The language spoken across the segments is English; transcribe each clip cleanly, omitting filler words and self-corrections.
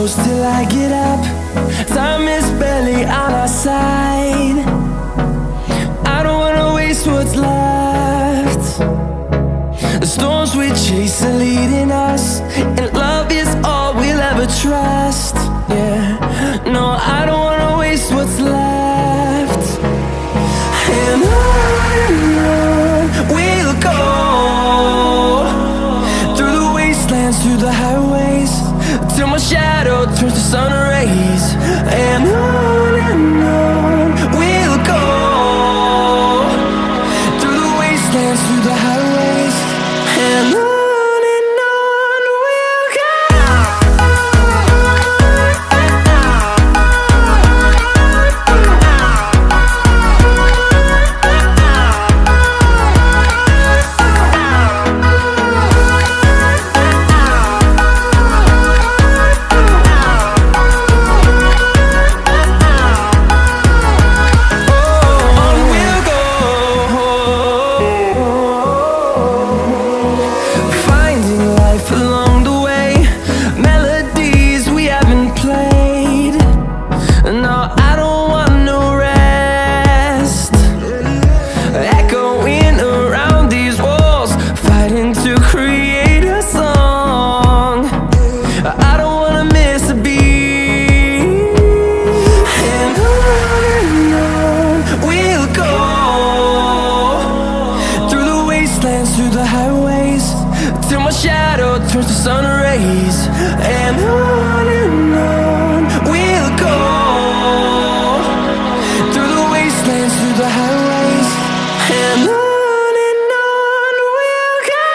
close till I get up. Time is barely on our side. I don't wanna waste what's left. The storms we chase are leading us, and love is all we'll ever trust. Yeah, no, I don't wanna waste what's left. And on we'll go, through the wastelands, through the highways, till my shadow turns to sun rays. And on we'll go, through the wastelands, through the highways, and on we'll go. Through the highways, till my shadow turns to sun rays. And on we'll go, through the wastelands, through the highways, and on we'll go.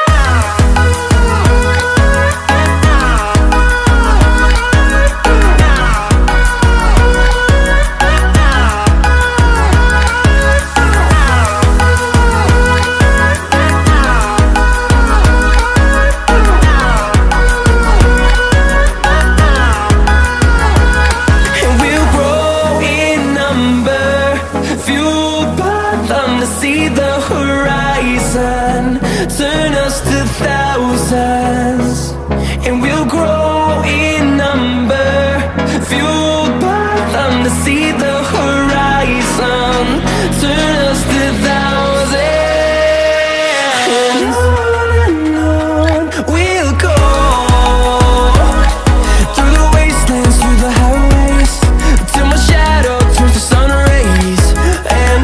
See the horizon, turn us to thousands, and we'll grow in number, fueled by them. To see the horizon, turn us to thousands, and on we'll go, through the wastelands, through the highways, till my shadow turns to sun rays. And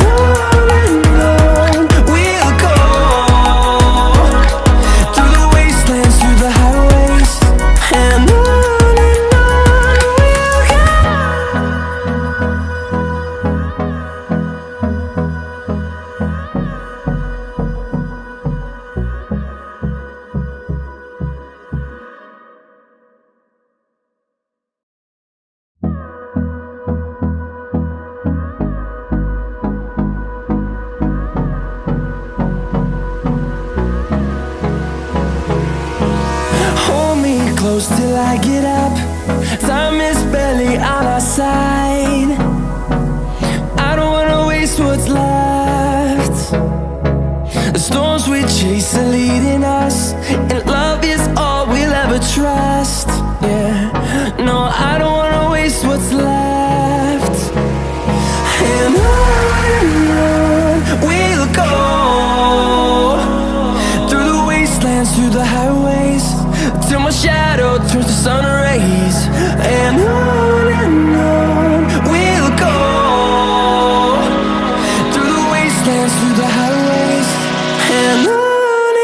close till I get up. Time is barely on our side. I don't wanna waste what's left. The storms we chase are leading us, and love is all we'll ever trust. Yeah, no, I don't wanna waste what's left. And on we'll go, through the wastelands, through the highways, till my shadow turns to sun rays. And on we'll go, through the wastelands, through the highways, and on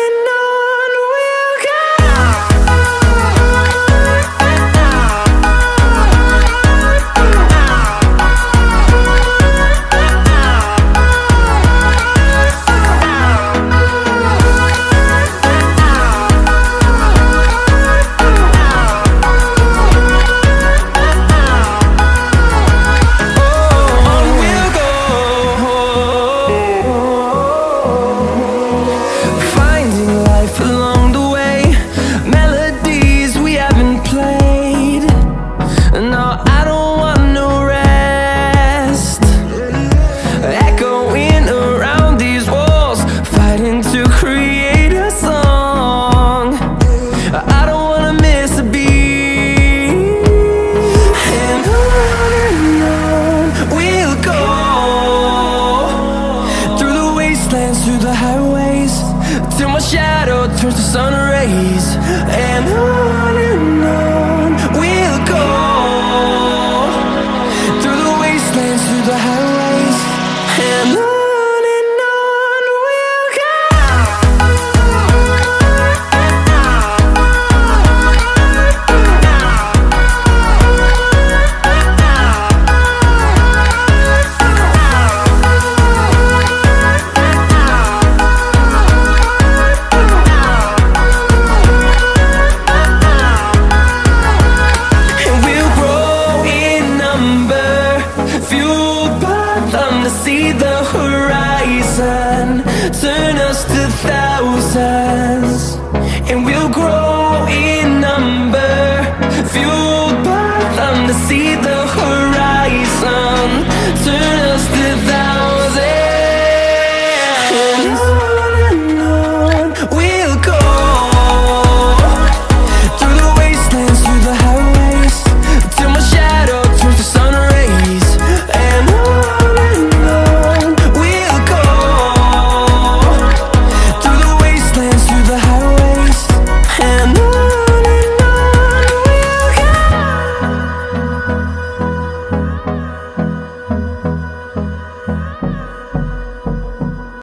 to see the horizon, turn us to thousands, and we'll grow in number, fueled by them to see